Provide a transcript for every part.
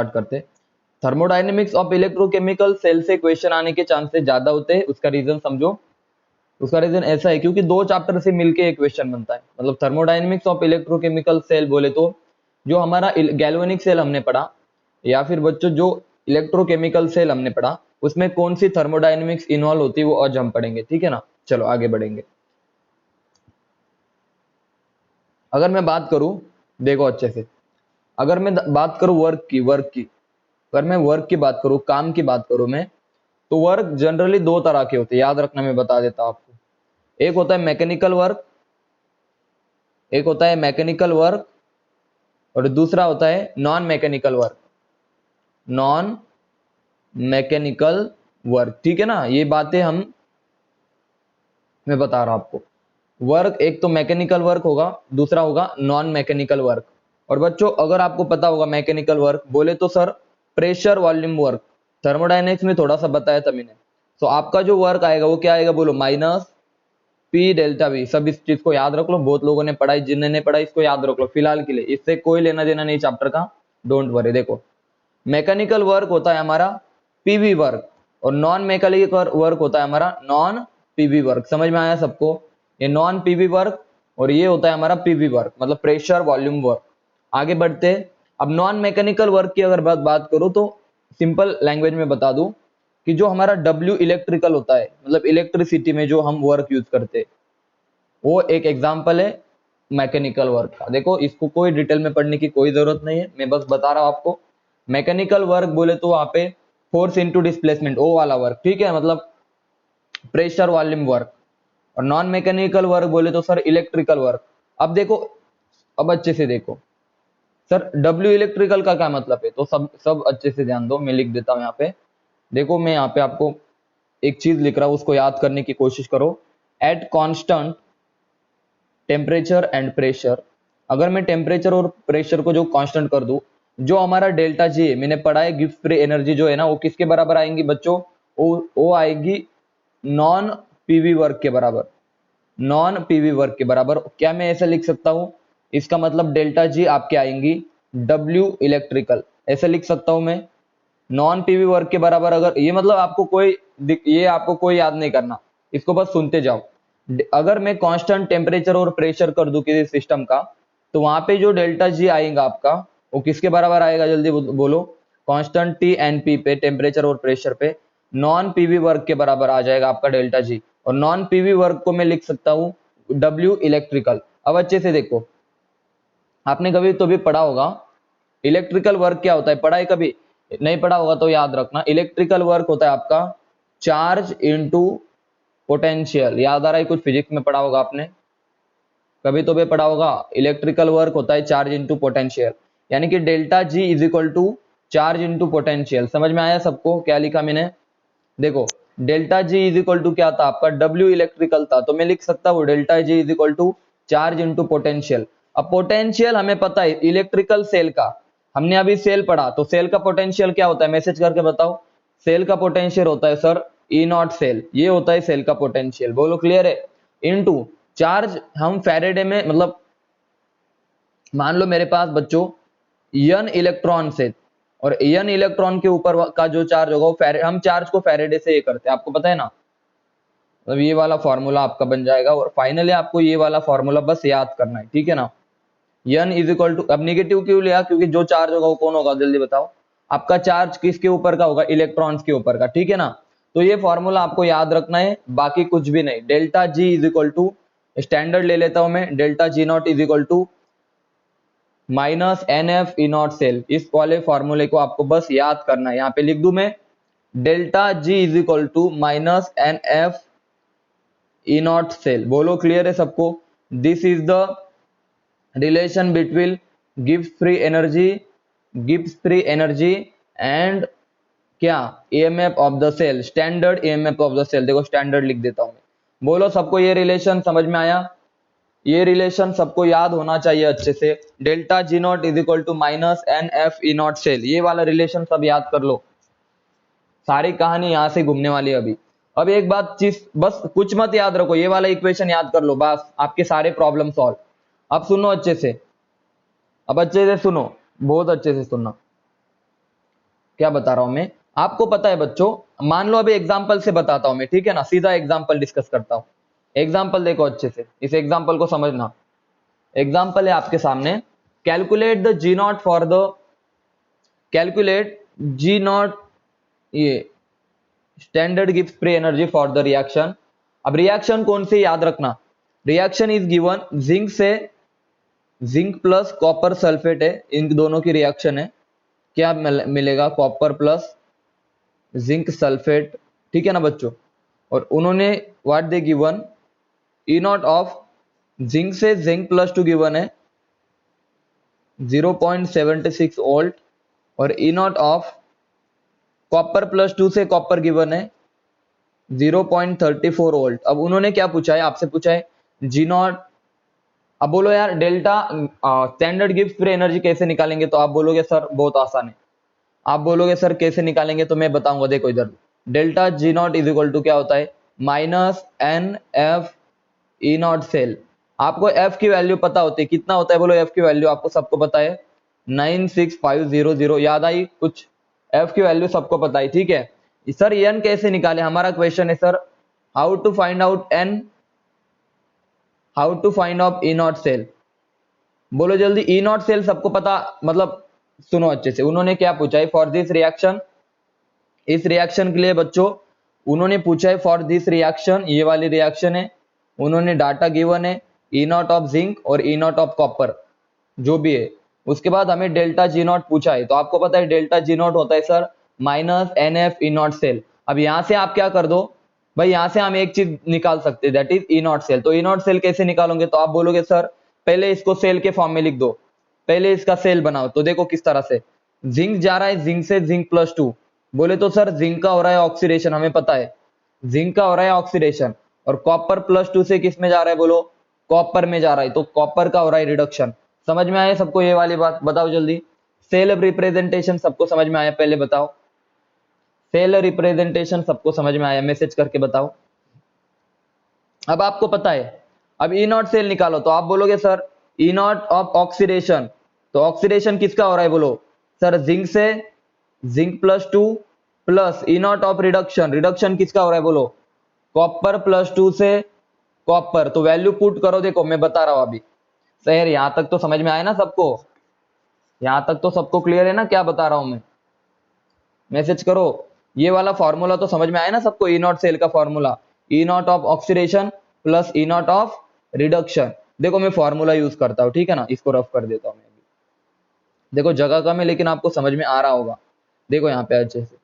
Start करते। Thermodynamics of electrochemical cell से question आने के चांसेस ज्यादा होते हैं। उसका रीजन समझो। उसका रीजन ऐसा है क्योंकि दो चैप्टर से मिलके एक क्वेश्चन बनता है। मतलब थर्मोडायनेमिक्स ऑफ इलेक्ट्रोकेमिकल सेल बोले तो जो हमारा गैल्वेनिक सेल हमने पढ़ा, या फिर बच्चों जो इलेक्ट्रोकेमिकल सेल हमने पढ़ा, उसमें कौन सी थर्मोडायनेमिक्स इन्वॉल्व होती है वो आज हम पढ़ेंगे, ठीक है ना। चलो आगे बढ़ेंगे। अगर मैं बात करूं, देखो अच्छे से, अगर मैं बात करूं वर्क की, अगर मैं वर्क की बात करूं, काम की बात करूं मैं, तो वर्क जनरली दो तरह के होते हैं, याद रखना, मैं बता देता हूं आपको। एक होता है मैकेनिकल वर्क, एक होता है मैकेनिकल वर्क, और दूसरा होता है non mechanical work. Non mechanical work, ठीक है ना। ये बातें मैं बता रहा हूं आपको। वर्क एक तो मैकेनिकल वर्क होगा, दूसरा होगा नॉन मैकेनिकल वर्क। और बच्चों अगर आपको पता होगा मैकेनिकल वर्क बोले तो sir pressure volume work, thermodynamics में थोड़ा सा बताया था मैंने। तो आपका जो वर्क आएगा वो क्या आएगा, बोलो, माइनस पी डेल्टा वी। सब इस चीज को याद रख लो, बहुत लोगों ने पढ़ाई, जिन्होंने नहीं पढ़ा इसको याद रख लो फिलहाल के लिए, इससे कोई लेना देना नहीं चैप्टर का, डोंट वरी। देखो मैकेनिकल वर्क होता है हमारा पीवी वर्क, और नॉन मैकेनिकल वर्क होता है हमारा नॉन पीवी वर्क। समझ में आया सबको। ये नॉन पीवी वर्क और ये होता है हमारा पीवी वर्क, मतलब प्रेशर वॉल्यूम वर्क। आगे बढ़ते। अब नॉन मैकेनिकल वर्क की अगर बात करूं तो सिंपल लैंग्वेज में बता दूं कि जो हमारा डब्ल्यू इलेक्ट्रिकल होता है, मतलब इलेक्ट्रिसिटी में जो हम वर्क यूज करते हैं, वो एक एग्जांपल है मैकेनिकल वर्क का। देखो इसको कोई डिटेल में पढ़ने की कोई जरूरत नहीं है, मैं बस बता रहा हूं आपको। मैकेनिकल वर्क बोले तो वहां पे फोर्स इनटू डिस्प्लेसमेंट, वो वाला वर्क, ठीक है, मतलब प्रेशर वॉल्यूम वर्क। और नॉन मैकेनिकल वर्क बोले तो सर इलेक्ट्रिकल वर्क। अब देखो, अब अच्छे से देखो सर, डब्ल्यू इलेक्ट्रिकल का क्या मतलब है, तो सब सब अच्छे से ध्यान दो, मैं लिख देता हूं यहाँ पे। देखो मैं यहाँ पे आपको एक चीज लिख रहा हूं, उसको याद करने की कोशिश करो। At constant temperature and pressure, अगर मैं टेम्परेचर और प्रेशर को जो कांस्टेंट कर दूं, जो हमारा डेल्टा जी है, मैंने पढ़ा है गिब्स फ्री एनर्जी जो है ना, वो किसके बराबर आएंगी बच्चों, वो आएगी नॉन पीवी वर्क के बराबर। नॉन पीवी वर्क के बराबर क्या मैं ऐसा लिख सकता हूं, इसका मतलब डेल्टा जी आपके आएंगी डब्ल्यू इलेक्ट्रिकल, ऐसे लिख सकता हूं मैं। नॉन पीवी वर्क के बराबर, अगर ये मतलब आपको कोई, ये आपको कोई याद नहीं करना, इसको बस सुनते जाओ। अगर मैं कांस्टेंट टेम्परेचर और प्रेशर कर दूं किसी सिस्टम का, तो वहां पे जो डेल्टा जी आएगा आपका, वो किसके बराबर आएगा, जल्दी बोलो। कांस्टेंट टी एंड पी पे, टेम्परेचर और प्रेशर पे, नॉन पीवी वर्क के बराबर आ जाएगा आपका डेल्टा जी। और नॉन पीवी वर्क को मैं लिख सकता हूँ डब्ल्यू इलेक्ट्रिकल। अब अच्छे से देखो, आपने कभी तो भी पढ़ा होगा इलेक्ट्रिकल वर्क क्या होता है, पढ़ा है कभी, नहीं पढ़ा होगा तो याद रखना। इलेक्ट्रिकल वर्क होता है आपका चार्ज इनटू पोटेंशियल। याद आ रहा है, कुछ फिजिक्स में पढ़ा होगा आपने, कभी तो भी पढ़ा होगा। इलेक्ट्रिकल वर्क होता है चार्ज इनटू पोटेंशियल, यानी कि delta G is equal to charge into potential. समझ में आया सबको क्या लिखा मैंने। देखो delta G is equal to क्या था आपका, डब्ल्यू इलेक्ट्रिकल था, तो मैं लिख सकता हूँ delta G is equal to charge into potential. अब पोटेंशियल हमें पता है इलेक्ट्रिकल सेल का, हमने अभी सेल पढ़ा, तो सेल का पोटेंशियल क्या होता है, मैसेज करके बताओ। सेल का पोटेंशियल होता है सर ई नॉट सेल, ये होता है सेल का पोटेंशियल, बोलो क्लियर है। इनटू चार्ज, हम फैरेडे में, मतलब मान लो मेरे पास बच्चों n इलेक्ट्रॉन से, और n इलेक्ट्रॉन के ऊपर का जो चार्ज होगा वो हम चार्ज को फैरेडे से ये करते हैं, आपको पता है ना। मतलब ये वाला फॉर्मूला आपका बन जाएगा, और फाइनली आपको ये वाला फॉर्मूला बस याद करना है, ठीक है ना। n इज इक्वल टू, अब निगेटिव क्यों लिया, क्योंकि जो चार्ज होगा वो कौन होगा, जल्दी बताओ। आपका चार्ज किसके ऊपर का होगा, इलेक्ट्रॉन्स के ऊपर का, ठीक है ना। तो ये फॉर्मूला आपको याद रखना है, बाकी कुछ भी नहीं। Delta G is equal to, standard ले लेता हूं मैं, delta G not is equal to minus n F E not cell. इस वाले फॉर्मूले को आपको बस याद करना है, यहां पे लिख दूं मैं, delta G is equal to minus n F E not cell. बोलो क्लियर है सबको। This is the relation between Gibbs free energy, Gibbs free energy and क्या, EMF of the cell, standard EMF of the cell. देखो standard लिख देता हूं मैं। बोलो सबको ये रिलेशन समझ में आया, ये रिलेशन सबको याद होना चाहिए अच्छे से। Delta G not is equal to minus n F E not cell, ये वाला रिलेशन सब याद कर लो, सारी कहानी यहां से घूमने वाली है अभी। अब एक बात चीज बस कुछ मत याद रखो, ये वाला इक्वेशन याद कर लो, बस आपके सारे प्रॉब्लम सॉल्व। अब सुनो अच्छे से, अब अच्छे से सुनो, बहुत अच्छे से सुनना। क्या बता रहा हूं मैं, आपको पता है बच्चों, मान लो अभी एग्जांपल से बताता हूं मैं, ठीक है ना, सीधा एग्जांपल डिस्कस करता हूं। एग्जांपल देखो अच्छे से, इस एग्जांपल को समझना। एग्जांपल है आपके सामने, calculate the G nought for the, calculate G nought, ये स्टैंडर्ड गिव्स free energy for the reaction. अब रिएक्शन कौन से, याद रखना, रिएक्शन इज गिवन जिंक से, जिंक प्लस कॉपर सल्फेट है, इन दोनों की रिएक्शन है। क्या मिलेगा, कॉपर प्लस जिंक सल्फेट, ठीक है ना बच्चों। और उन्होंने what they given, E not of, zinc से जिंक प्लस टू गिवन है 0.76 वोल्ट, और E not of copper plus two से कॉपर गिवन है 0.34 वोल्ट। अब उन्होंने क्या पूछा है, आपसे पूछा है जी नॉट। अब बोलो यार डेल्टा स्टैंडर्ड गिव्स फ्री एनर्जी कैसे निकालेंगे, तो आप बोलोगे सर बहुत आसान है। आप बोलोगे सर कैसे निकालेंगे, तो मैं बताऊंगा। देखो इधर, delta G not is equal to क्या होता है, minus n F E not cell. आपको एफ की वैल्यू पता होती है, कितना होता है बोलो, एफ की वैल्यू आपको सबको पता है 96500, याद आई कुछ, एफ की वैल्यू सबको पता है, ठीक है। सर एन कैसे निकाले, हमारा क्वेश्चन है sir, how to find out n, how to find out E not cell. बोलो जल्दी, ई नॉट सेल सबको पता, मतलब सुनो अच्छे से, उन्होंने क्या पूछा है फॉर दिस रिएक्शन, इस रिएक्शन के लिए बच्चों उन्होंने पूछा है फॉर दिस रिएक्शन, ये वाली रिएक्शन है, उन्होंने डाटा गिवन है ई नॉट ऑफ जिंक और ई नॉट ऑफ कॉपर जो भी है। उसके बाद हमें डेल्टा जी नॉट पूछा है, तो आपको पता है डेल्टा जी नॉट होता है sir minus n F E not cell. अब यहां से आप क्या कर दो भाई, यहां से हम एक चीज निकाल सकते हैं, that is E not cell. तो ई नॉट सेल कैसे निकालोगे, तो आप बोलोगे सर पहले इसको सेल के फॉर्म में लिख दो, पहले इसका सेल बनाओ। तो देखो किस तरह से, जिंक जा रहा है जिंक से जिंक प्लस टू, बोले तो सर जिंक का हो रहा है ऑक्सीडेशन, हमें पता है जिंक का हो रहा है ऑक्सीडेशन, और कॉपर प्लस टू से किस में जा रहा है बोलो, कॉपर में जा रहा है, तो कॉपर का हो रहा है रिडक्शन। समझ में आया सबको ये वाली बात, बताओ जल्दी। सेल रिप्रेजेंटेशन सबको समझ में आया, पहले बताओ, सेल रिप्रेजेंटेशन सबको समझ में आया, मैसेज करके बताओ। अब आपको पता है, अब ई नॉट सेल निकालो, तो आप बोलोगे sir E not of oxidation, तो ऑक्सीडेशन किसका हो रहा है बोलो, सर जिंक से zinc plus to, plus E not of reduction, reduction किसका हो रहा है बोलो, कॉपर प्लस टू से कॉपर। तो वैल्यू पुट करो, देखो मैं बता रहा हूं अभी। सर यहां तक तो समझ में आया ना सबको, यहां तक तो सबको क्लियर है ना क्या बता रहा हूं मैं, मैसेज करो। ये वाला फॉर्मूला तो समझ में आया ना सबको, ई नॉट सेल का formula, E not of oxidation plus E not of reduction. देखो मैं फॉर्मूला यूज करता हूं, ठीक है ना, इसको रफ कर देता हूं मैं। देखो जगह कम है लेकिन आपको समझ में आ रहा होगा। देखो यहाँ पे अच्छे से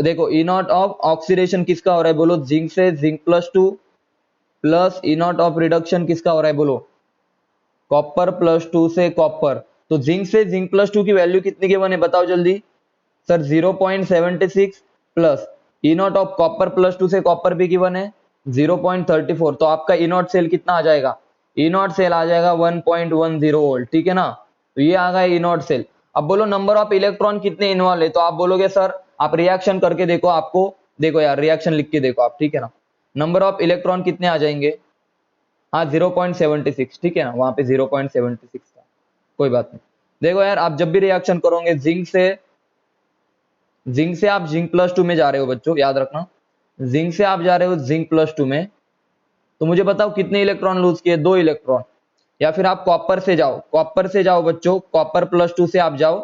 देखो, ई नॉट ऑफ ऑक्सीडेशन किसका हो रहा है बोलो, जिंक से zinc plus to, plus E not of reduction किसका हो रहा है बोलो, कॉपर प्लस टू से कॉपर। तो जिंक से जिंक प्लस टू की वैल्यू कितनी गिवन है बताओ जल्दी, sir 0.76, plus E not of copper plus two से कॉपर भी गिवन है 0.34। तो आपका ई नॉट सेल कितना आ जाएगा, ई नॉट सेल आ जाएगा 1.10 वोल्ट, ठीक है ना। तो ये आ गया ई नॉट सेल। अब बोलो नंबर ऑफ इलेक्ट्रॉन कितने इन्वॉल्व है, तो आप बोलोगे सर आप रिएक्शन करके देखो, आपको देखो यार रिएक्शन लिख के देखो आप, ठीक है ना, नंबर ऑफ इलेक्ट्रॉन कितने आ जाएंगे, हाँ 0.76, ठीक है ना, वहां पे 0.76 था, कोई बात नहीं। देखो यार आप जब भी रिएक्शन करोगे जिंक से आप जिंक प्लस टू में जा रहे हो बच्चों, याद रखना, जिंक से आप जा रहे हो जिंक प्लस टू में, तो मुझे बताओ कितने इलेक्ट्रॉन लूज किए, 2 इलेक्ट्रॉन। या फिर आप कॉपर से जाओ, कॉपर से जाओ बच्चों, कॉपर प्लस टू से आप जाओ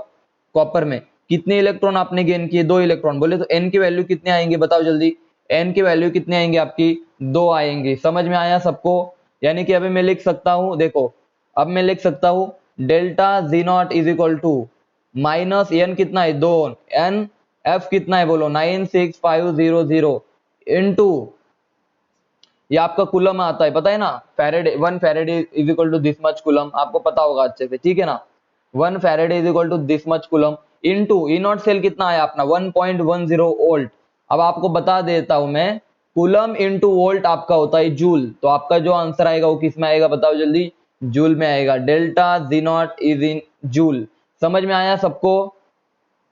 कॉपर में, कितने इलेक्ट्रॉन आपने गेन किए, 2 इलेक्ट्रॉन। बोले तो एन की वैल्यू कितने आएंगे बताओ जल्दी, एन की वैल्यू कितने आएंगे आपकी, 2 आएंगे। समझ में आया सबको, यानी कि अभी मैं लिख सकता हूं, देखो अब मैं लिख सकता हूं delta G not is equal to minus n कितना है 2, एन एफ कितना है बोलो 96500 इनटू, ये आपका कूलम आता है पता है ना, Faraday, 1 Faraday is equal to this much coulomb, आपको पता होगा अच्छे से, ठीक है ना, 1 Faraday is equal to this much coulomb into E not cell कितना है अपना 1.10 वोल्ट। अब आपको बता देता हूं मैं, कूलम इनटू वोल्ट आपका होता है जूल, तो आपका जो आंसर आएगा वो किस में आएगा बताओ जल्दी, जूल में आएगा। Delta G not is in joule. समझ में आया सबको,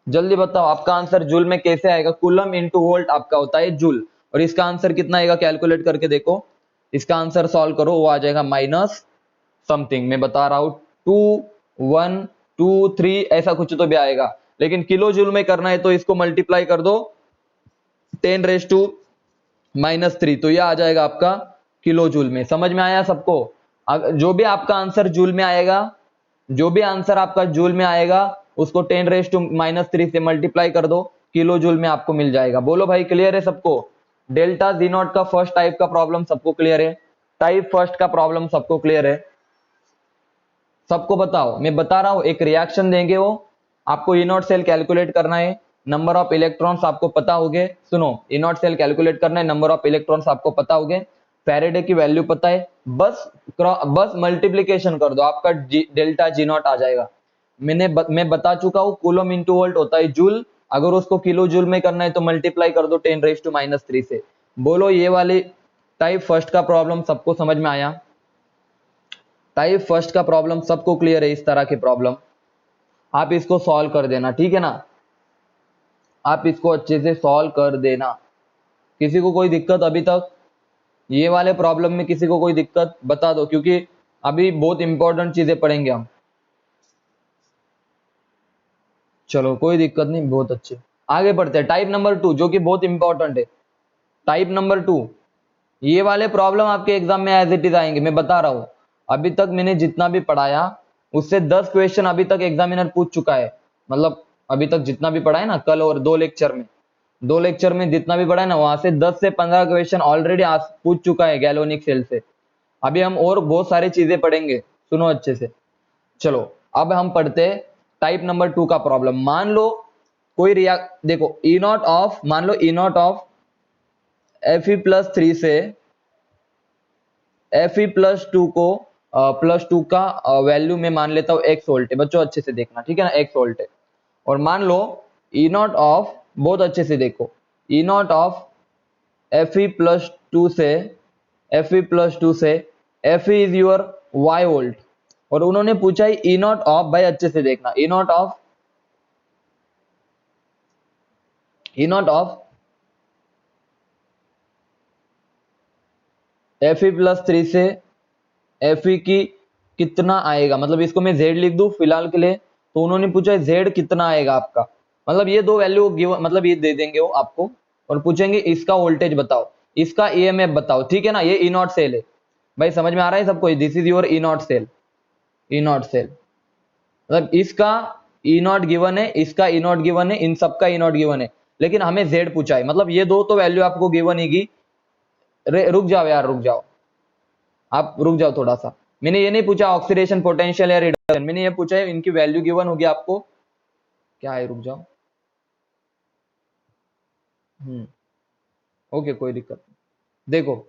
जल्दी बताओ आपका आंसर जूल में कैसे आएगा, कूलम इनटू वोल्ट आपका होता है जूल। और इसका आंसर कितना आएगा कैलकुलेट करके देखो, इसका आंसर सॉल्व करो, वो आ जाएगा माइनस समथिंग, मैं बता रहा हूं 2 1 2 3 ऐसा कुछ तो भी आएगा। लेकिन किलो जूल में करना है तो इसको मल्टीप्लाई कर दो 10⁻³ तो ये आ जाएगा आपका किलो जूल में। समझ में आया सबको? जो भी आपका आंसर जूल में आएगा, जो भी आंसर आपका जूल में आएगा उसको 10⁻³ से मल्टीप्लाई कर दो, किलो जूल में आपको मिल जाएगा। बोलो भाई क्लियर है सबको? डेल्टा जी नॉट का फर्स्ट टाइप का प्रॉब्लम सबको क्लियर है? टाइप फर्स्ट का प्रॉब्लम सबको क्लियर है? सबको बताओ, मैं बता रहा हूं, एक रिएक्शन देंगे वो आपको ई नॉट सेल कैलकुलेट करना है, नंबर ऑफ इलेक्ट्रॉन्स आपको पता होंगे। सुनो, ई नॉट सेल कैलकुलेट करना है, नंबर ऑफ इलेक्ट्रॉन्स आपको पता होंगे, फैराडे की वैल्यू पता है, बस मल्टीप्लीकेशन कर दो, आपका डेल्टा जी नॉट आ जाएगा। मैं बता चुका हूं, कूलम इंटू वोल्ट होता है जूल, अगर उसको किलो जूल में करना है तो मल्टीप्लाई कर दो 10⁻³ से। बोलो ये वाली टाइप फर्स्ट का प्रॉब्लम सबको समझ में आया? टाइप फर्स्ट का प्रॉब्लम सबको क्लियर है? इस तरह के प्रॉब्लम आप इसको सॉल्व कर देना, ठीक है ना? आप इसको अच्छे से सॉल्व कर देना। किसी को कोई दिक्कत अभी तक ये वाले प्रॉब्लम में? किसी को कोई दिक्कत बता दो, क्योंकि अभी बहुत इंपॉर्टेंट चीजें पढ़ेंगे हम। चलो कोई दिक्कत नहीं, बहुत अच्छे। आगे बढ़ते हैं टाइप नंबर 2, जो कि बहुत इंपॉर्टेंट है। टाइप नंबर 2, ये वाले प्रॉब्लम आपके एग्जाम में एज इट इज आएंगे, मैं बता रहा हूं। अभी तक मैंने जितना भी पढ़ाया उससे 10 क्वेश्चन अभी तक एग्जामिनर पूछ चुका है। मतलब अभी तक जितना भी पढ़ा है ना, कल और 2 लेक्चर में जितना भी पढ़ा है ना, वहां से 10 से 15 क्वेश्चन ऑलरेडी पूछ चुका है गैल्वेनिक सेल से। अभी हम और बहुत सारी चीजें पढ़ेंगे, सुनो अच्छे से। चलो अब हम पढ़ते हैं टाइप नंबर 2 का प्रॉब्लम। मान लो कोई देखो ई नॉट ऑफ, मान लो ई नॉट ऑफ Fe+3 से Fe+2 को +2 का वैल्यू में मान लेता हूं x वोल्ट है। बच्चों अच्छे से देखना, ठीक है ना, x वोल्ट है। और मान लो ई नॉट ऑफ, बहुत अच्छे से देखो, ई नॉट ऑफ Fe+2 से Fe is your y volt, और उन्होंने पूछा है ई नॉट ऑफ, भाई अच्छे से देखना, ई नॉट ऑफ Fe+3 से Fe की कितना आएगा, मतलब इसको मैं Z लिख दूं फिलहाल के लिए, तो उन्होंने पूछा है Z कितना आएगा आपका। मतलब ये दो वैल्यू गिवन, मतलब ये दे देंगे वो आपको और पूछेंगे इसका वोल्टेज बताओ, इसका ईएमएफ बताओ, ठीक है ना। ये ई नॉट सेल है भाई, समझ में आ रहा है सबको? This is your E not cell, मतलब इसका ई नॉट गिवन है, इसका ई नॉट गिवन है, इन सबका ई नॉट गिवन है, लेकिन हमें Z पूछा है। मतलब ये दो तो वैल्यू आपको गिवन ही। रुक जाओ यार, रुक जाओ, आप रुक जाओ थोड़ा सा। मैंने ये नहीं पूछा ऑक्सीडेशन पोटेंशियल या रिडक्शन, मैंने ये पूछा है इनकी वैल्यू गिवन होगी आपको। क्या है, रुक जाओ। ओके कोई दिक्कत नहीं। देखो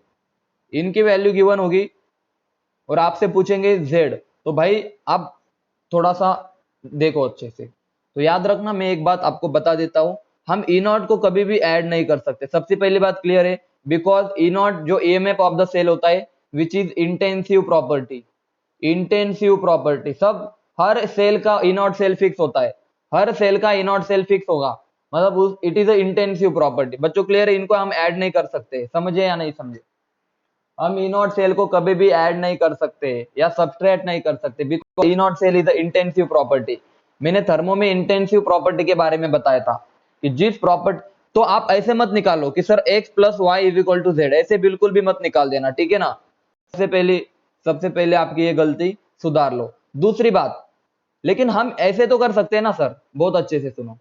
इनकी वैल्यू गिवन होगी और आपसे पूछेंगे Z, तो भाई आप थोड़ा सा देखो अच्छे से। तो याद रखना, मैं एक बात आपको बता देता हूं, हम ई नॉट को कभी भी ऐड नहीं कर सकते। सबसे पहली बात क्लियर है, बिकॉज ई नॉट जो ईएमएफ ऑफ द सेल होता है विच इज इंटेंसिव प्रॉपर्टी, सब हर सेल का ई नॉट सेल फिक्स होता है, हर सेल का ई नॉट सेल फिक्स होगा, मतलब it is a intensive property. बच्चों क्लियर है? इनको हम ऐड नहीं कर सकते, समझे या नहीं समझे? हम ई नॉट सेल को कभी भी ऐड नहीं कर सकते या सब्सट्रैक्ट नहीं कर सकते, because E not cell is a intensive property. मैंने थर्मो में इंटेंसिव प्रॉपर्टी के बारे में बताया था कि जिस प्रॉपर्टी, तो आप ऐसे मत निकालो कि सर x + y = z, ऐसे बिल्कुल भी मत निकाल देना, ठीक है ना। सबसे पहले आपकी ये गलती सुधार लो। दूसरी बात, लेकिन हम ऐसे तो कर सकते हैं ना सर, बहुत अच्छे से सुनो,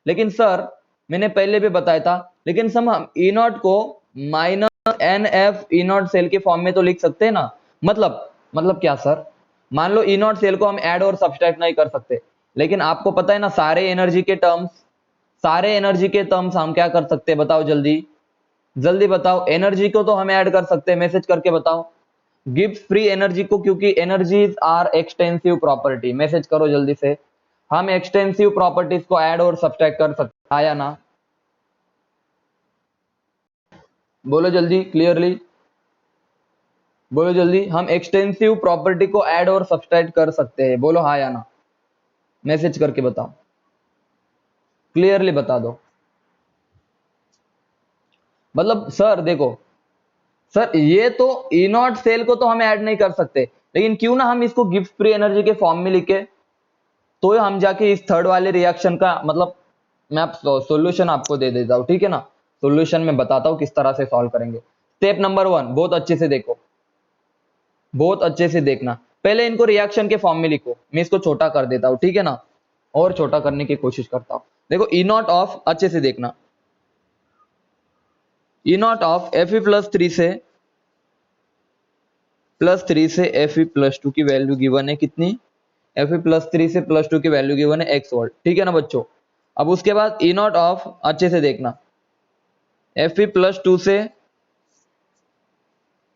लेकिन सर मैंने पहले भी बताया था, लेकिन सर हम ई नॉट को -NF ई नॉट सेल के फॉर्म में तो लिख सकते हैं ना। मतलब क्या सर, मान लो ई नॉट सेल को हम ऐड और सब्सट्रैक्ट नहीं कर सकते, लेकिन आपको पता है ना सारे एनर्जी के टर्म्स हम क्या कर सकते हैं, बताओ जल्दी बताओ। एनर्जी को तो हम ऐड कर सकते हैं, मैसेज करके बताओ। गिब्स फ्री एनर्जी को, क्योंकि energies are extensive property, message करो जल्दी से। हम एक्सटेंसिव प्रॉपर्टीज को ऐड और सब्सट्रैक्ट कर सकते, आया ना? बोलो जल्दी, क्लियरली बोलो जल्दी। हम एक्सटेंसिव प्रॉपर्टी को ऐड और सब्सट्रैक्ट कर सकते हैं, बोलो हाँ या ना, मैसेज करके बताओ, क्लियरली बता दो। मतलब सर देखो, सर ये तो ई नॉट सेल को तो हम ऐड नहीं कर सकते, लेकिन क्यों ना हम इसको गिब्स फ्री एनर्जी के फॉर्म में लिखे, तो हम जाके इस थर्ड वाले रिएक्शन का मतलब मैं आप सॉल्यूशन आपको दे देता हूँ, ठीक है ना। सॉल्यूशन में बताता हूँ किस तरह से सॉल्व करेंगे। स्टेप नंबर 1 बहुत अच्छे से देखो, बहुत अच्छे से देखना। पहले इनको रिएक्शन के फॉर्म में लिखो, मैं इसको छोटा कर देता हूँ, ठीक है ना, और छोटा करने की कोशिश करता हूँ। देखो ई नॉट ऑफ, अच्छे से देखना, ई नॉट ऑफ Fe+3 से +3 से Fe+2 की वैल्यू गिवन है कितनी, Fe+3 से +2 की वैल्यू गिवन है x वोल्ट, ठीक है ना बच्चों। अब उसके बाद ई नॉट ऑफ, अच्छे से देखना, Fe+2 से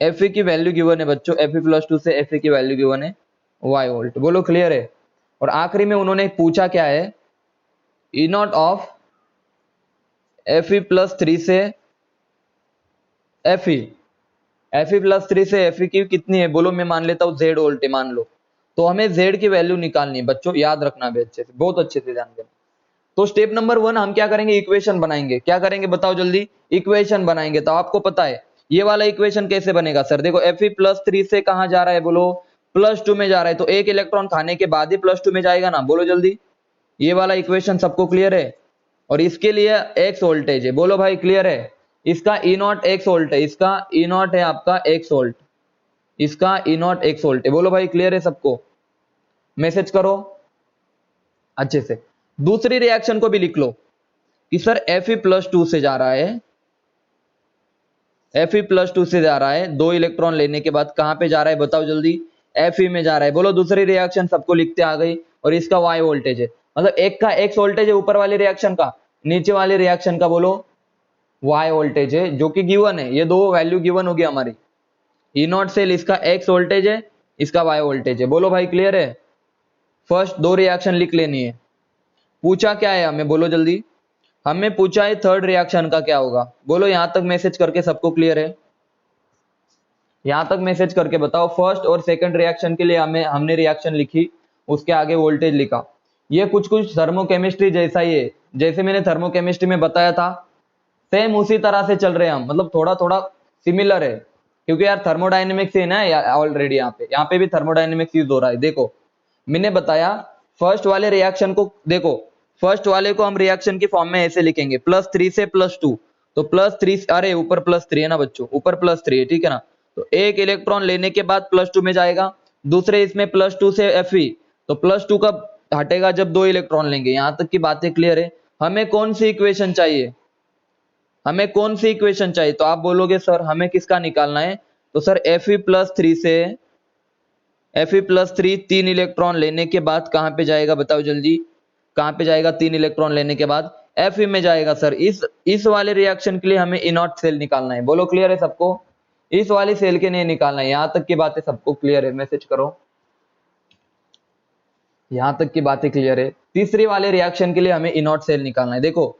Fe की वैल्यू गिवन है बच्चों, Fe+2 से Fe की वैल्यू गिवन है y वोल्ट। बोलो क्लियर है। और आखिरी में उन्होंने पूछा क्या है, ई नॉट ऑफ Fe+3 से Fe+3 से Fe की कितनी है, बोलो मैं मान लेता हूँ Z वोल्ट है मान लो। तो हमें Z की वैल्यू निकालनी है बच्चों, याद रखना भी अच्छे से, बहुत अच्छे से ध्यान देना। तो स्टेप नंबर 1 हम क्या करेंगे, इक्वेशन बनाएंगे। क्या करेंगे बताओ जल्दी, इक्वेशन बनाएंगे। तो आपको पता है ये वाला इक्वेशन कैसे बनेगा सर, देखो Fe+3 से कहां जा रहा है, बोलो +2 में जा रहा है, तो एक इलेक्ट्रॉन खाने के बाद ही +2 में जाएगा ना, बोलो जल्दी। ये वाला इक्वेशन सबको क्लियर है। और इसके लिए x वोल्टेज है, बोलो भाई क्लियर है। इसका ई नॉट x वोल्ट है, इसका ई नॉट है आपका x वोल्ट, इसका ई नॉट x वोल्ट है, बोलो भाई क्लियर है सबको। मैसेज करो अच्छे से। दूसरी रिएक्शन को भी लिख लो कि सर Fe+2 से जा रहा है, Fe+2 से जा रहा है, 2 इलेक्ट्रॉन लेने के बाद कहां पे जा रहा है बताओ जल्दी, Fe में जा रहा है। बोलो दूसरी रिएक्शन सबको लिखते आ गई। और इसका y वोल्टेज है, मतलब एक का x वोल्टेज है ऊपर वाली रिएक्शन का, नीचे वाली रिएक्शन का बोलो y वोल्टेज है, जो कि गिवन है। ये दो वैल्यू गिवन होगी हमारी, ई नॉट सेल इसका x वोल्टेज है, इसका y वोल्टेज है। बोलो भाई क्लियर है। फर्स्ट 2 रिएक्शन लिख लेनी है। पूछा क्या है हमें, बोलो जल्दी। हमें पूछा है थर्ड रिएक्शन का क्या होगा, बोलो यहां तक मैसेज करके सबको क्लियर है, यहां तक मैसेज करके बताओ। फर्स्ट और सेकंड रिएक्शन के लिए हमने रिएक्शन लिखी, उसके आगे वोल्टेज लिखा। ये कुछ कुछ थर्मोकेमिस्ट्री जैसा ही है, जैसे मैंने थर्मोकेमिस्ट्री में बताया था सेम उसी तरह से चल रहे हैं हम, मतलब थोड़ा थोड़ा सिमिलर है, क्योंकि यार थर्मोडायनेमिक्स है ना ऑलरेडी, यहाँ पे भी थर्मोडायनेमिक्स यूज हो रहा है। देखो मैंने बताया फर्स्ट वाले रिएक्शन को, देखो फर्स्ट वाले को हम रिएक्शन की फॉर्म में ऐसे लिखेंगे, +3 से +2, तो +3, अरे ऊपर +3 है ना बच्चों, ऊपर +3 है, ठीक है ना। तो एक इलेक्ट्रॉन लेने के बाद +2 में जाएगा, दूसरे इसमें +2 से Fe, तो +2 कब हटेगा, जब 2 इलेक्ट्रॉन लेंगे। यहां तक की बातें क्लियर है। हमें कौन सी इक्वेशन चाहिए, हमें कौन सी इक्वेशन चाहिए, तो आप बोलोगे सर हमें किसका निकालना है, तो सर Fe+3 से Fe+3 3 इलेक्ट्रॉन लेने के बाद कहां पे जाएगा बताओ जल्दी, कहां पे जाएगा, 3 इलेक्ट्रॉन लेने के बाद Fe में जाएगा। सर इस वाले रिएक्शन के लिए हमें ई नॉट सेल निकालना है, बोलो क्लियर है सबको। इस वाली सेल के लिए निकालना है, यहां तक की बातें सबको क्लियर है, मैसेज करो यहां तक की बातें क्लियर है। तीसरी वाले रिएक्शन के लिए हमें ई नॉट सेल निकालना है। देखो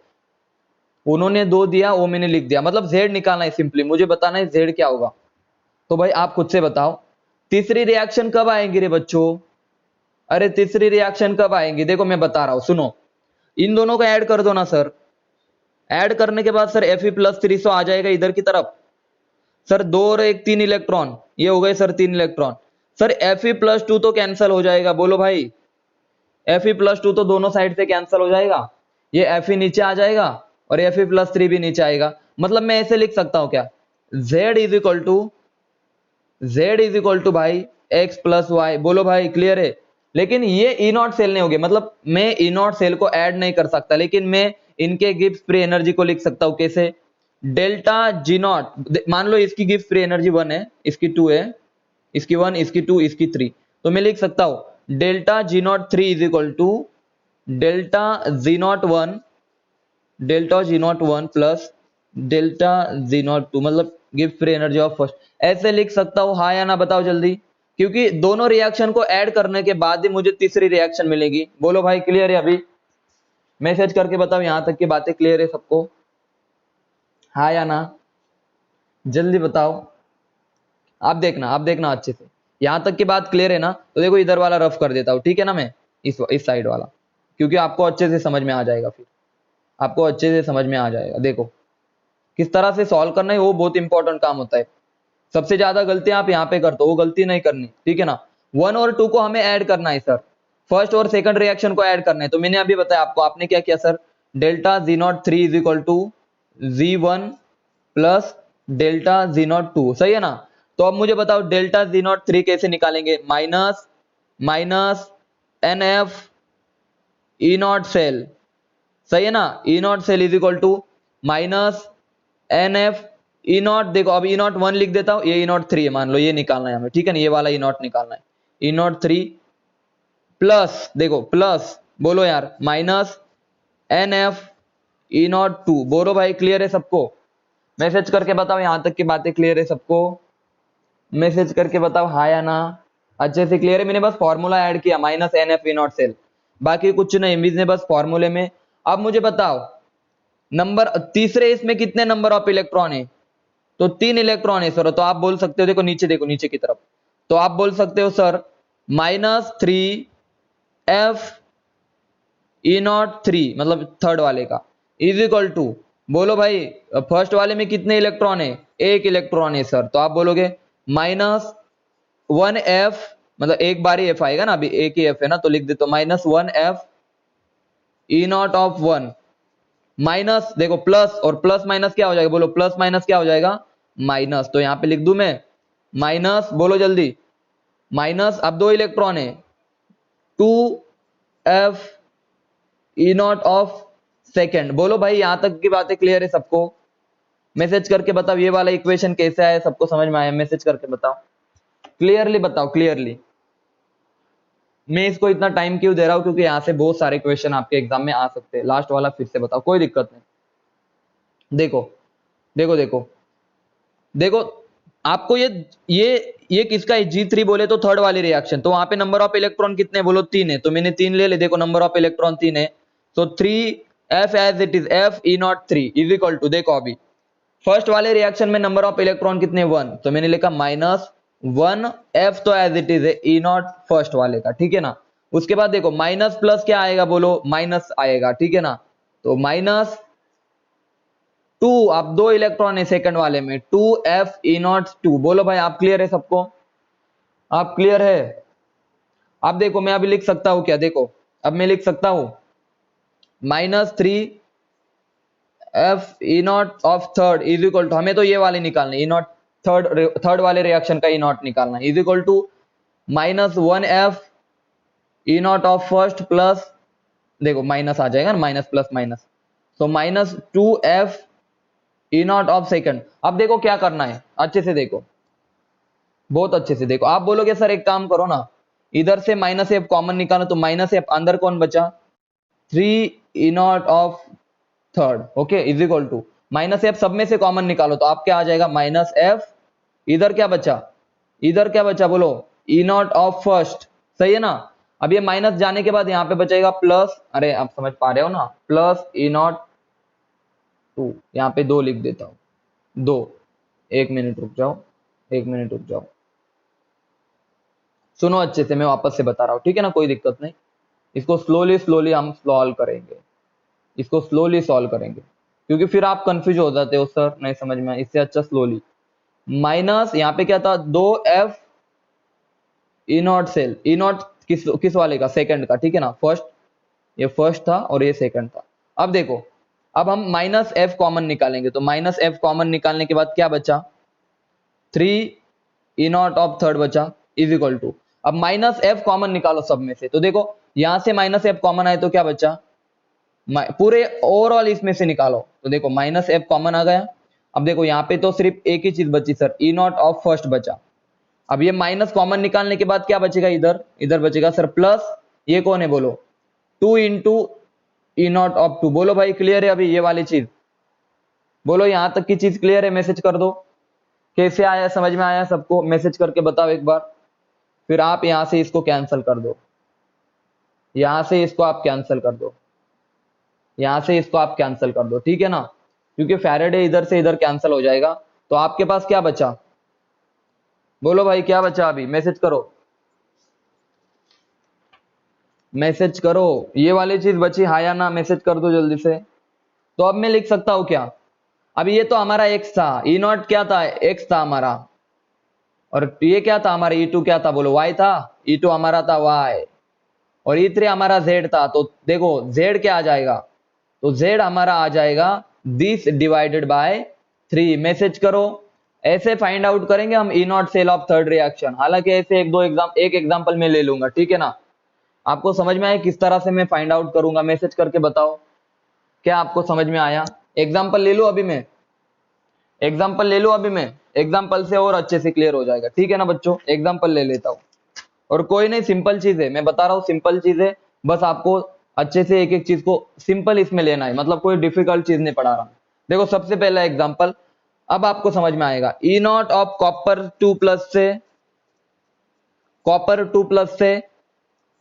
उन्होंने 2 दिया, वो मैंने लिख दिया, मतलब Z निकालना है सिंपली, मुझे बताना है Z क्या होगा। तो भाई आप खुद से बताओ तीसरी रिएक्शन कब आएंगी रे बच्चों, अरे तीसरी रिएक्शन कब आएंगी, देखो मैं बता रहा हूं सुनो। इन दोनों को ऐड कर दो ना सर, ऐड करने के बाद सर Fe+3 आ जाएगा इधर की तरफ। सर 2 और 1 3 इलेक्ट्रॉन, ये हो गए सर 3 इलेक्ट्रॉन। सर Fe+2 तो कैंसिल हो जाएगा, बोलो भाई Fe+2 तो दोनों साइड से कैंसिल हो जाएगा, ये Fe नीचे आ जाएगा और Fe+3 भी नीचे आएगा। मतलब मैं ऐसे लिख सकता हूं क्या, Z इज इक्वल टू भाई x+y, बोलो भाई क्लियर है। लेकिन ये ई नॉट सेल नहीं होगी, मतलब मैं ई नॉट सेल को ऐड नहीं कर सकता, लेकिन मैं इनके गिब्स फ्री एनर्जी को लिख सकता हूं कैसे, डेल्टा जी नॉट। मान लो इसकी गिब्स फ्री एनर्जी 1 है, इसकी 2 है, इसकी 1, इसकी 2, इसकी 3, तो मैं लिख सकता हूं delta G not 3 is equal to delta G not 1, delta G not 1 plus delta G not 2, मतलब Gibbs free energy of first. ऐसे लिख सकता हूं, हाँ या ना बताओ जल्दी, क्योंकि दोनों रिएक्शन को ऐड करने के बाद ही मुझे तीसरी रिएक्शन मिलेगी। बोलो भाई क्लियर है, अभी मैसेज करके बताओ यहां तक की बातें क्लियर है सबको, हाँ या ना, जल्दी बताओ। आप देखना अच्छे से, यहां तक की बात क्लियर है ना। तो देखो इधर वाला रफ कर देता हूं, ठीक है ना, मैं इस साइड वाला, क्योंकि आपको अच्छे से समझ में आ जाएगा, फिर आपको अच्छे से समझ में आ जाएगा। देखो किस तरह से सॉल्व करना है, वो बहुत इंपॉर्टेंट काम होता है। सबसे ज्यादा गलतियां आप यहाँ पे करते हो, वो गलती नहीं करनी, ठीक है ना। 1 और 2 को हमें ऐड करना है सर, फर्स्ट और सेकंड रिएक्शन को ऐड करना है। तो मैंने अभी बताया आपको, आपने क्या किया sir, delta Z03 is equal to Z1 plus delta Z02, सही है ना। तो अब मुझे बताओ डेल्टा Z03 कैसे निकालेंगे, minus minus NF E not cell, सही है ना, E not cell is equal to minus NF E naught, देखो अब ई नॉट 1 लिख देता हूं, ये ई नॉट 3 है, मान लो ये निकालना है हमें, ठीक है ना, ये वाला ई नॉट निकालना है, ई नॉट 3 प्लस, देखो प्लस बोलो यार, माइनस NF ई नॉट 2, बोलो भाई क्लियर है सबको, मैसेज करके बताओ यहां तक की बातें क्लियर है सबको, मैसेज करके बताओ हाँ या ना, अच्छे से क्लियर है। मैंने बस फॉर्मूला ऐड किया minus NF E not cell, बाकी कुछ नहीं, ने बस फॉर्मूले में। अब मुझे बताओ नंबर तीसरे इसमें कितने नंबर ऑफ इलेक्ट्रॉन है, तो 3 इलेक्ट्रॉन है सर। तो आप बोल सकते हो, देखो नीचे की तरफ, तो आप बोल सकते हो सर -3F ई नॉट 3, मतलब थर्ड वाले का, इज इक्वल टू, बोलो भाई फर्स्ट वाले में कितने इलेक्ट्रॉन है, 1 इलेक्ट्रॉन है सर। तो आप बोलोगे -1F, मतलब एक बार ही F आएगा ना, अभी एक ही F है ना, तो लिख दे, तो -1F E not of 1 minus, देखो प्लस और प्लस माइनस क्या हो जाएगा, बोलो प्लस माइनस क्या हो जाएगा, माइनस। तो यहां पे लिख दूं मैं माइनस, बोलो जल्दी, माइनस, अब 2 इलेक्ट्रॉन है, 2F E not of second. बोलो भाई यहां तक की बातें क्लियर है सबको, मैसेज करके बताओ ये वाला इक्वेशन कैसे आया, सबको समझ में आया, मैसेज करके बताओ, क्लियरली बताओ क्लियरली। मैं इसको इतना टाइम क्यों दे रहा हूं, क्योंकि यहां से बहुत सारे क्वेश्चन आपके एग्जाम में आ सकते हैं। लास्ट वाला फिर से बताओ, कोई दिक्कत नहीं। देखो देखो देखो देखो, आपको ये किसका है, G3 बोले तो थर्ड वाली रिएक्शन, तो वहां पे नंबर ऑफ इलेक्ट्रॉन कितने, बोलो 3 है, तो मैंने 3 ले ले, देखो नंबर ऑफ इलेक्ट्रॉन 3 है, तो 3F as it is, F E not 3 is equal to, देखो अभी फर्स्ट वाले रिएक्शन में नंबर ऑफ इलेक्ट्रॉन कितने, 1, तो मैंने लिखा -1F, तो एज इट इज है ई नॉट फर्स्ट वाले का, ठीक है ना। उसके बाद देखो माइनस प्लस क्या आएगा, बोलो माइनस आएगा, ठीक है ना, तो -2, आप 2 इलेक्ट्रॉन है सेकंड वाले में, 2F ई नॉट 2, बोलो भाई आप क्लियर है सबको, आप क्लियर है। अब देखो मैं अभी लिख सकता हूं क्या, देखो अब मैं लिख सकता हूं -3F E not of third is equal to, हमें तो ये वाले निकालने, ई नॉट थर्ड वाले रिएक्शन का ई नॉट निकालना, is equal to -1F E not of first plus, देखो माइनस आ जाएगा ना, माइनस प्लस माइनस, तो -2F E not of second. अब देखो क्या करना है, अच्छे से देखो, बहुत अच्छे से देखो। आप बोलोगे सर एक काम करो ना, इधर से -F कॉमन निकालो, तो -F अंदर कौन बचा, 3 E not of third, okay, is equal to -F सब में से कॉमन निकालो, तो आप क्या आ जाएगा -F, इधर क्या बचा, इधर क्या बचा, बोलो ई नॉट ऑफ फर्स्ट, सही है ना। अब ये माइनस जाने के बाद यहाँ पे बचेगा प्लस, अरे आप समझ पा रहे हो ना, प्लस ई नॉट 2, यहाँ पे 2 लिख देता हूं, 2, 1 मिनट रुक जाओ, 1 मिनट रुक जाओ, सुनो अच्छे से, मैं वापस से बता रहा हूँ, ठीक है ना, कोई दिक्कत नहीं। इसको स्लोली स्लोली हम सॉल्व करेंगे, इसको स्लोली सॉल्व करेंगे, क्योंकि फिर आप कंफ्यूज हो जाते हो, सर नहीं समझ में, इससे अच्छा स्लोली। माइनस यहाँ पे क्या था, 2F E not cell, E not किस वाले का, सेकंड का, ठीक है ना, फर्स्ट, ये फर्स्ट था और ये सेकंड था। अब देखो, अब हम -F कॉमन निकालेंगे, तो -F कॉमन निकालने के बाद क्या बचा, 3 ई नॉट ऑफ थर्ड बचा, इज इक्वल टू, अब -F कॉमन निकालो सब में से, तो देखो यहां से -F कॉमन आए तो क्या बचा, पूरे ओवरऑल इसमें से निकालो, तो देखो -F कॉमन आ गया। अब देखो यहाँ पे तो सिर्फ एक ही चीज बची sir, E not of first बचा। अब ये माइनस कॉमन निकालने के बाद क्या बचेगा, इधर इधर बचेगा सर प्लस, ये कौन है, बोलो 2 इंटू ई नॉट ऑफ 2, बोलो भाई क्लियर है अभी ये वाली चीज, बोलो यहां तक की चीज क्लियर है, मैसेज कर दो, कैसे आया, समझ में आया सबको, मैसेज करके बताओ एक बार। फिर आप यहां से इसको कैंसिल कर दो, यहां से इसको आप कैंसिल कर दो, यहां से इसको आप कैंसिल कर दो, ठीक है ना, क्योंकि फैराडे इधर से इधर कैंसिल हो जाएगा। तो आपके पास क्या बचा, बोलो भाई क्या बचा, अभी मैसेज करो, मैसेज करो, ये वाली चीज बची हाँ या ना, मैसेज कर दो जल्दी से। तो अब मैं लिख सकता हूं क्या, अब ये तो हमारा x था, ई नॉट क्या था, x था हमारा, और ये क्या था हमारा E2 क्या था, बोलो y था, E2 हमारा था y, और E3 हमारा Z था, तो देखो Z क्या आ जाएगा, तो Z हमारा आ जाएगा दिस डिवाइडेड बाय 3। मैसेज करो। ऐसे फाइंड आउट करेंगे हम E not cell of third reaction. हालांकि ऐसे एक एग्जांपल में ले लूंगा, ठीक है ना। आपको समझ में आया किस तरह से मैं फाइंड आउट करूंगा, मैसेज करके बताओ क्या आपको समझ में आया। एग्जांपल ले लो अभी मैं, एग्जांपल से और अच्छे से क्लियर हो जाएगा, ठीक है ना बच्चों। एग्जांपल ले लेता हूं, और कोई नहीं, सिंपल चीज है, मैं बता रहा हूँ सिंपल चीज है, बस आपको अच्छे से एक एक चीज को सिंपल इसमें लेना है, मतलब कोई डिफिकल्ट चीज नहीं पढ़ा रहा। देखो सबसे पहला एग्जांपल, अब आपको समझ में आएगा। ई नॉट ऑफ कॉपर 2 प्लस से,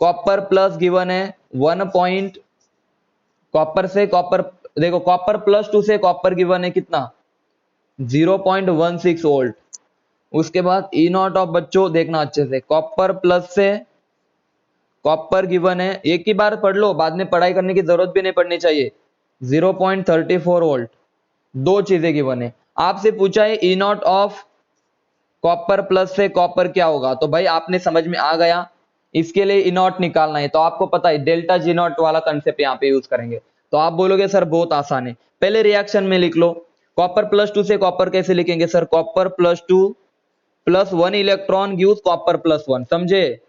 कॉपर प्लस गिवन है 1 पॉइंट, कॉपर से कॉपर, देखो कॉपर प्लस 2 से कॉपर गिवन है कितना, 0.16 वोल्ट। उसके बाद ई नॉट ऑफ बच्चों देखना अच्छे से, कॉपर प्लस से कॉपर गिवन है, एक ही बार पढ़ लो, बाद में पढ़ाई करने की जरूरत भी नहीं पड़नी चाहिए, 0.34 वोल्ट। दो चीजें गिवन है, आपसे पूछा है ई नॉट ऑफ कॉपर प्लस से कॉपर क्या होगा, तो भाई आपने समझ में आ गया। इसके लिए ई नॉट निकालना है, तो आपको पता है डेल्टा जी नॉट वाला कंसेप्ट यहाँ पे यूज करेंगे। तो आप बोलोगे सर बहुत आसान है, पहले रिएक्शन में लिख लो। कॉपर प्लस 2 से कॉपर कैसे लिखेंगे sir, copper plus 2 plus 1 electron gives copper plus 1, समझे,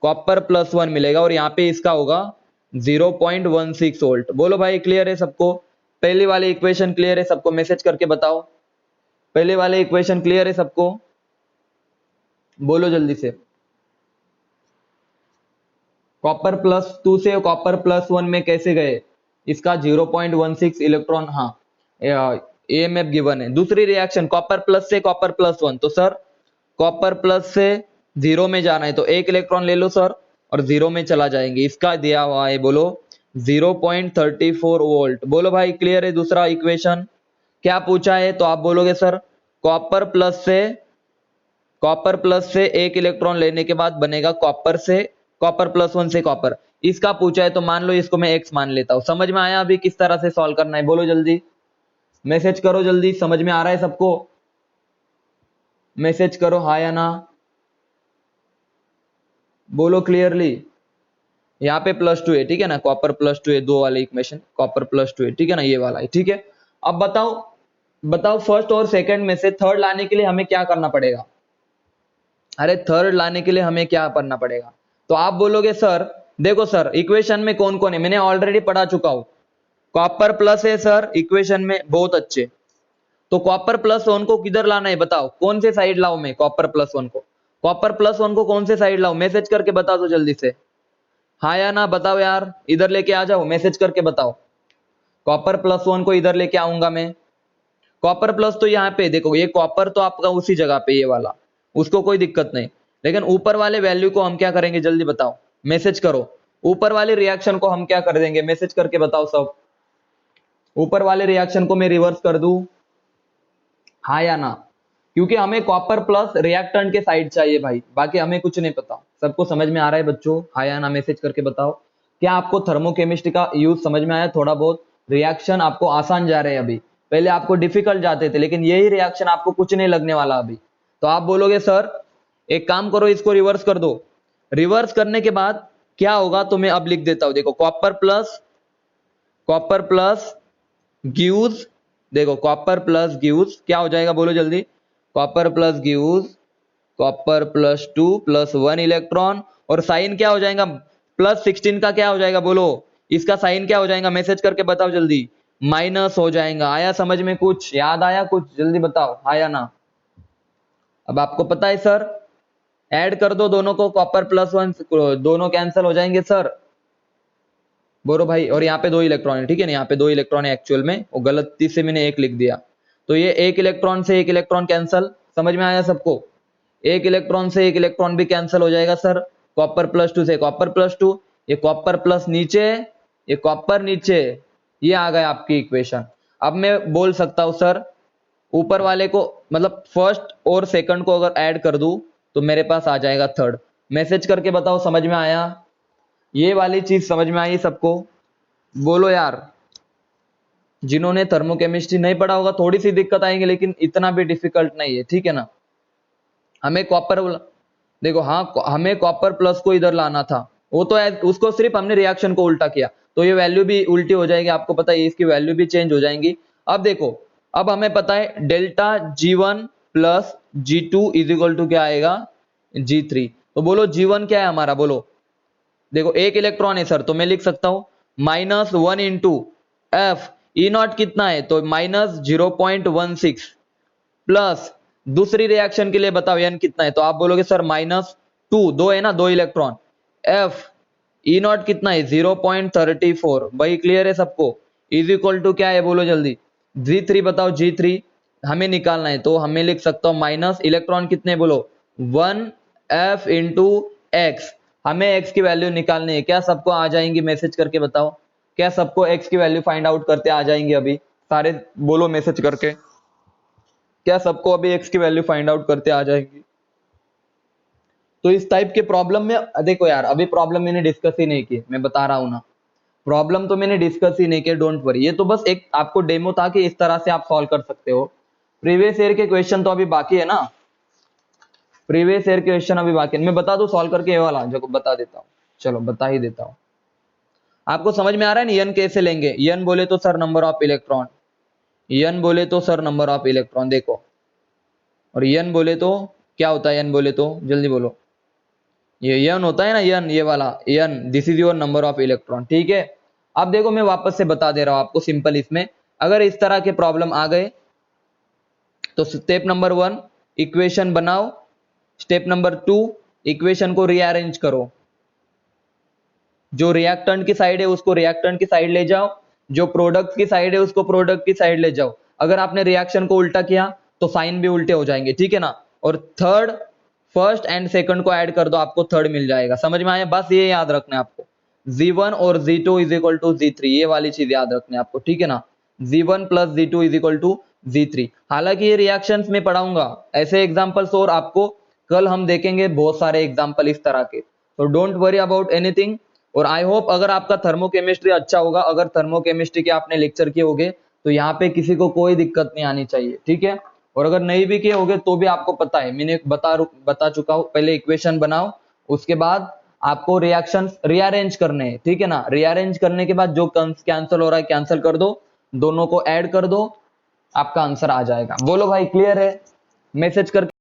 कॉपर प्लस 1 मिलेगा, और यहाँ पे इसका होगा 0.16 वोल्ट। बोलो भाई क्लियर है सबको, पहली वाली इक्वेशन क्लियर है सबको, मैसेज करके बताओ, पहले वाले इक्वेशन क्लियर है सबको, बोलो जल्दी से। कॉपर प्लस 2 से कॉपर प्लस 1 में कैसे गए, इसका 0.16 इलेक्ट्रॉन, हाँ एएमएफ गिवन है। दूसरी रिएक्शन कॉपर प्लस से कॉपर प्लस 1, तो सर कॉपर प्लस से 0 में जाना है, तो 1 इलेक्ट्रॉन ले लो सर, और 0 में चला जाएंगे, इसका दिया हुआ है बोलो 0.34 वोल्ट। बोलो भाई क्लियर है। दूसरा इक्वेशन क्या पूछा है, तो आप बोलोगे सर कॉपर प्लस से 1 इलेक्ट्रॉन लेने के बाद बनेगा कॉपर प्लस 1 से कॉपर, इसका पूछा है, तो मान लो इसको मैं x मान लेता हूं। समझ में आया अभी किस तरह से सॉल्व करना है, बोलो जल्दी, मैसेज करो जल्दी, समझ में आ रहा है सबको, मैसेज करो हाँ या ना, बोलो क्लियरली। यहाँ पे प्लस 2 है, ठीक है ना, कॉपर प्लस 2 है, दो वाले इक्वेशन, कॉपर प्लस 2 है, ठीक है ना, ये वाला है, ठीक है। अब बताओ फर्स्ट और सेकंड में से थर्ड लाने के लिए हमें क्या करना पड़ेगा, अरे थर्ड लाने के लिए हमें क्या करना पड़ेगा, तो आप बोलोगे सर देखो सर इक्वेशन में कौन कौन है, मैंने ऑलरेडी पढ़ा चुका हूं, कॉपर प्लस है सर इक्वेशन में, बहुत अच्छे। तो कॉपर प्लस 1 को किधर लाना है बताओ, कौन से साइड लाओ मैं कॉपर प्लस 1 को, कौन से साइड लाओ, मैसेज करके बता दो जल्दी से, हाँ या ना बताओ यार, इधर लेके आ जाओ, मैसेज करके बताओ। कॉपर प्लस 1 को इधर लेके आऊंगा मैं, कॉपर प्लस तो यहाँ पे देखो, ये कॉपर तो आपका उसी जगह पे ये वाला, उसको कोई दिक्कत नहीं, लेकिन ऊपर वाले वैल्यू को हम क्या करेंगे जल्दी बताओ, मैसेज करो। ऊपर वाले रिएक्शन को हम क्या कर देंगे, मैसेज करके बताओ सब। ऊपर वाले रिएक्शन को मैं रिवर्स कर दूं, हाँ या ना, क्योंकि हमें कॉपर प्लस रिएक्टेंट के साइड चाहिए भाई, बाकी हमें कुछ नहीं पता। सबको समझ में आ रहा है बच्चों, हाँ या ना, मैसेज करके बताओ। क्या आपको थर्मोकेमिस्ट्री का यूज समझ में आया, थोड़ा बहुत रिएक्शन आपको आसान जा रहे हैं अभी, पहले आपको डिफिकल्ट जाते थे, लेकिन यही रिएक्शन आपको कुछ नहीं लगने वाला अभी। तो आप बोलोगे सर एक काम करो, इसको रिवर्स कर दो, रिवर्स करने के बाद क्या होगा तो मैं अब लिख देता हूं, देखो कॉपर प्लस गिव्स, देखो कॉपर प्लस गिव्स क्या हो जाएगा बोलो जल्दी, copper plus gives copper plus 2 plus 1 electron, और साइन क्या हो जाएगा, प्लस 16 का क्या हो जाएगा बोलो, इसका साइन क्या हो जाएगा, मैसेज करके बताओ जल्दी, माइनस हो जाएगा। आया समझ में, कुछ याद आया, कुछ जल्दी बताओ हाँ या ना। अब आपको पता है सर, ऐड कर दो दोनों को, कॉपर प्लस 1 दोनों कैंसिल हो जाएंगे सर, बोलो भाई। और यहाँ पे 2 इलेक्ट्रॉन है, ठीक है ना, यहाँ पे 2 इलेक्ट्रॉन है एक्चुअल में, वो गलती से मैंने 1 लिख दिया, तो ये 1 इलेक्ट्रॉन से 1 इलेक्ट्रॉन कैंसिल, समझ में आया सबको, 1 इलेक्ट्रॉन से 1 इलेक्ट्रॉन भी कैंसिल हो जाएगा सर, कॉपर प्लस 2 से कॉपर प्लस 2, ये कॉपर प्लस नीचे, ये कॉपर नीचे, ये आ गया आपकी इक्वेशन। अब मैं बोल सकता हूं सर ऊपर वाले को, मतलब फर्स्ट और सेकंड को अगर ऐड कर दूं तो मेरे पास आ जाएगा थर्ड। मैसेज करके बताओ समझ में आया, ये वाली चीज समझ में आई सबको, बोलो यार। जिन्होंने थर्मोकेमिस्ट्री नहीं पढ़ा होगा थोड़ी सी दिक्कत आएगी, लेकिन इतना भी डिफिकल्ट नहीं है, ठीक है ना। हमें कॉपर, देखो हाँ हमें कॉपर प्लस को इधर लाना था, वो तो उसको सिर्फ हमने रिएक्शन को उल्टा किया, तो ये वैल्यू भी उल्टी हो जाएगी, आपको पता है इसकी वैल्यू भी चेंज हो जाएंगी। अब देखो, अब हमें पता है delta G1 plus G2 is equal to क्या आएगा, G3। तो बोलो G1 क्या है हमारा, बोलो। देखो एक इलेक्ट्रॉन है सर, तो मैं लिख सकता हूं -1 इंटू एफ ई नॉट कितना है, तो -0.16 प्लस दूसरी रिएक्शन के लिए बताओ एन कितना है, तो आप बोलोगे सर -2, दो है ना, दो इलेक्ट्रॉन। एफ ई नॉट कितना है 0.34, भाई क्लियर है सबको, इज इक्वल टू क्या है बोलो जल्दी, G3 बताओ, G3 हमें निकालना है, तो हमें लिख सकता हूं माइनस इलेक्ट्रॉन कितने बोलो 1 एफ इंटू एक्स, हमें एक्स की वैल्यू निकालनी है। क्या सबको आ जाएंगी, मैसेज करके बताओ, क्या सबको एक्स की वैल्यू फाइंड आउट करते आ जाएंगी, अभी सारे बोलो मैसेज करके, क्या सबको अभी एक्स की वैल्यू फाइंड आउट करते आ जाएगी। तो इस टाइप के प्रॉब्लम में देखो यार, अभी प्रॉब्लम मैंने डिस्कस ही नहीं की, मैं बता रहा हूं ना, प्रॉब्लम तो मैंने डिस्कस ही नहीं किया, डोंट वरी, ये तो बस एक आपको डेमो था कि इस तरह से आप सॉल्व कर सकते हो। प्रीवियस ईयर के क्वेश्चन तो अभी बाकी है ना, प्रीवियस ईयर के क्वेश्चन अभी बाकी है, मैं बता दूं सॉल्व करके, ये वाला जो बता देता हूँ, चलो बता ही देता हूँ। आपको समझ में आ रहा है ना, एन कैसे लेंगे, एन बोले तो sir number of electron, n बोले तो सर नंबर ऑफ इलेक्ट्रॉन, देखो, और एन बोले तो क्या होता है, एन बोले तो जल्दी बोलो, ये एन होता है ना, एन ये वाला n, this is your number of electron, ठीक है। अब देखो मैं वापस से बता दे रहा हूं आपको सिंपल, इसमें अगर इस तरह के प्रॉब्लम आ गए तो स्टेप नंबर 1 इक्वेशन बनाओ, स्टेप नंबर 2 इक्वेशन को रीअरेंज करो, जो रिएक्टेंट की साइड है उसको रिएक्टेंट की साइड ले जाओ, जो प्रोडक्ट की साइड है उसको प्रोडक्ट की साइड ले जाओ। अगर आपने रिएक्शन को उल्टा किया तो साइन भी उल्टे हो जाएंगे, ठीक है ना। और थर्ड, फर्स्ट एंड सेकंड को ऐड कर दो, आपको थर्ड मिल जाएगा, समझ में आया, बस ये याद रखना है आपको, G1 और G2 is equal to G3, ये वाली चीज याद रखनी है आपको, ठीक है ना, G1 plus G2 is equal to G3। हालांकि ये रिएक्शंस में पढ़ाऊंगा, ऐसे एग्जांपल्स और आपको कल हम देखेंगे बहुत सारे एग्जांपल इस तरह के, तो डोंट वरी अबाउट एनीथिंग। और आई होप अगर आपका थर्मोकेमिस्ट्री अच्छा होगा, अगर थर्मोकेमिस्ट्री के आपने लेक्चर किए होंगे तो यहाँ पे किसी को कोई दिक्कत नहीं आनी चाहिए, ठीक है। और अगर नहीं भी किए होंगे तो भी आपको पता है, मैंने बता चुका हूँ, पहले इक्वेशन बनाओ, उसके बाद आपको रिएक्शन रीअरेंज करने हैं, ठीक है ना। रीअरेंज करने के बाद जो कैंसिल हो रहा है कैंसिल कर दो, दोनों को ऐड कर दो, आपका आंसर आ जाएगा। बोलो भाई क्लियर है, मैसेज करके